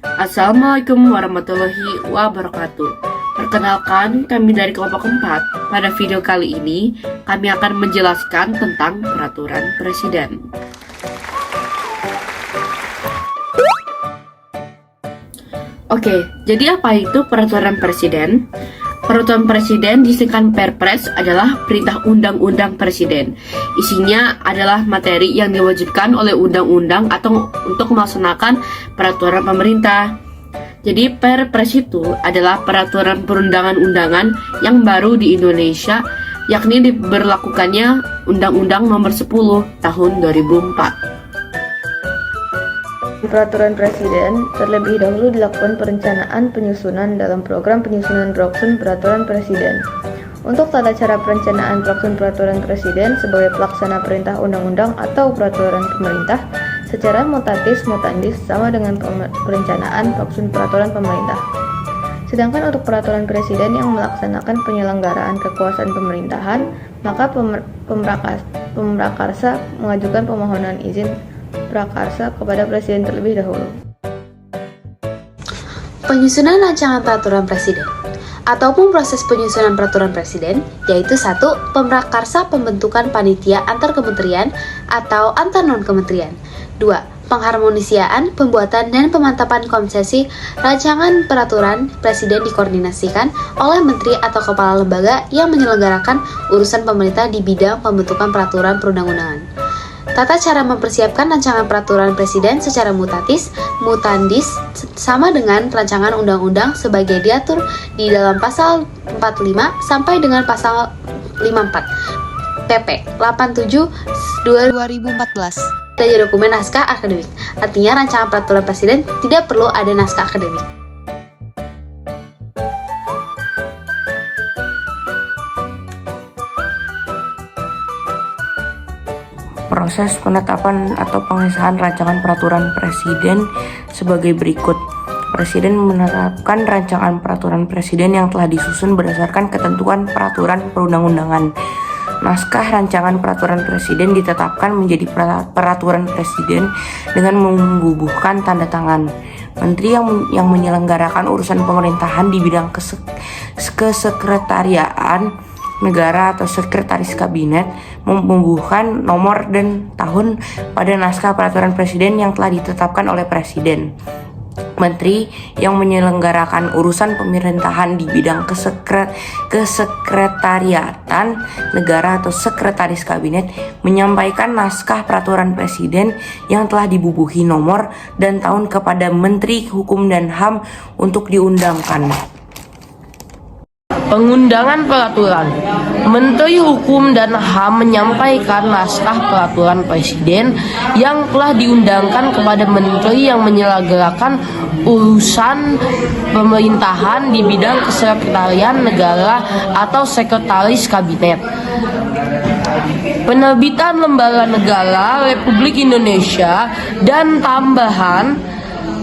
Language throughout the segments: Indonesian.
Assalamualaikum warahmatullahi wabarakatuh. Perkenalkan, kami dari kelompok 4. Pada video kali ini, kami akan menjelaskan tentang peraturan presiden. Oke, jadi apa itu peraturan presiden? Peraturan presiden disingkat Perpres adalah perintah undang-undang presiden. Isinya adalah materi yang diwajibkan oleh undang-undang atau untuk melaksanakan peraturan pemerintah. Jadi Perpres itu adalah peraturan perundangan-undangan yang baru di Indonesia, yakni diberlakukannya Undang-Undang Nomor 10 Tahun 2004. Peraturan Presiden, terlebih dahulu dilakukan perencanaan penyusunan dalam program penyusunan Proksun Peraturan Presiden. Untuk tata cara perencanaan Proksun Peraturan Presiden sebagai pelaksana perintah undang-undang atau peraturan pemerintah secara mutatis mutandis sama dengan perencanaan Proksun Peraturan Pemerintah. Sedangkan untuk peraturan presiden yang melaksanakan penyelenggaraan kekuasaan pemerintahan, maka pemrakarsa mengajukan permohonan izin prakarsa kepada presiden terlebih dahulu. Penyusunan rancangan peraturan presiden ataupun proses penyusunan peraturan presiden yaitu 1. Pemrakarsa pembentukan panitia antar kementerian atau antar non-kementerian. 2. Pengharmonisiaan, pembuatan dan pemantapan konsesi rancangan peraturan presiden dikoordinasikan oleh menteri atau kepala lembaga yang menyelenggarakan urusan pemerintah di bidang pembentukan peraturan perundang-undangan. Tata cara mempersiapkan rancangan peraturan presiden secara mutandis sama dengan rancangan undang-undang sebagai diatur di dalam pasal 45 sampai dengan pasal 54 PP 87/2014. Dari dokumen naskah akademik. Artinya rancangan peraturan presiden tidak perlu ada naskah akademik. Proses penetapan atau pengesahan rancangan peraturan presiden sebagai berikut. Presiden menetapkan rancangan peraturan presiden yang telah disusun berdasarkan ketentuan peraturan perundang-undangan. Naskah rancangan peraturan presiden ditetapkan menjadi peraturan presiden dengan membubuhkan tanda tangan. Menteri yang menyelenggarakan urusan pemerintahan di bidang kesekretariaan negara atau sekretaris kabinet membubuhkan nomor dan tahun pada naskah peraturan presiden yang telah ditetapkan oleh presiden. Menteri yang menyelenggarakan urusan pemerintahan di bidang kesekretariatan negara atau sekretaris kabinet menyampaikan naskah peraturan presiden yang telah dibubuhi nomor dan tahun kepada Menteri Hukum dan HAM untuk diundangkan. Pengundangan peraturan. Menteri Hukum dan HAM menyampaikan naskah peraturan presiden yang telah diundangkan kepada menteri yang menyelenggarakan urusan pemerintahan di bidang kesekretarian negara atau sekretaris kabinet. Penerbitan lembaga negara Republik Indonesia dan tambahan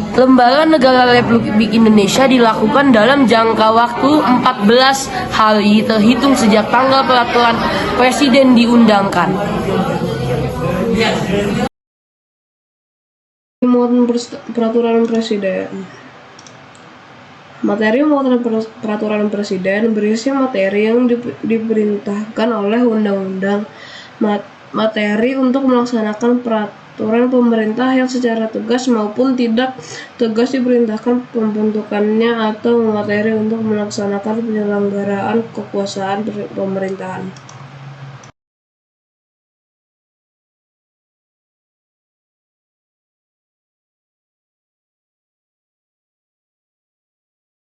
Lembaga Negara Republik Indonesia dilakukan dalam jangka waktu 14 hari terhitung sejak tanggal peraturan presiden diundangkan. Muatan peraturan presiden. Materi muatan peraturan presiden berisi materi yang diperintahkan oleh undang-undang, materi untuk melaksanakan peraturan pemerintah yang secara tegas maupun tidak tegas diperintahkan pembentukannya atau materi untuk melaksanakan penyelenggaraan kekuasaan pemerintahan.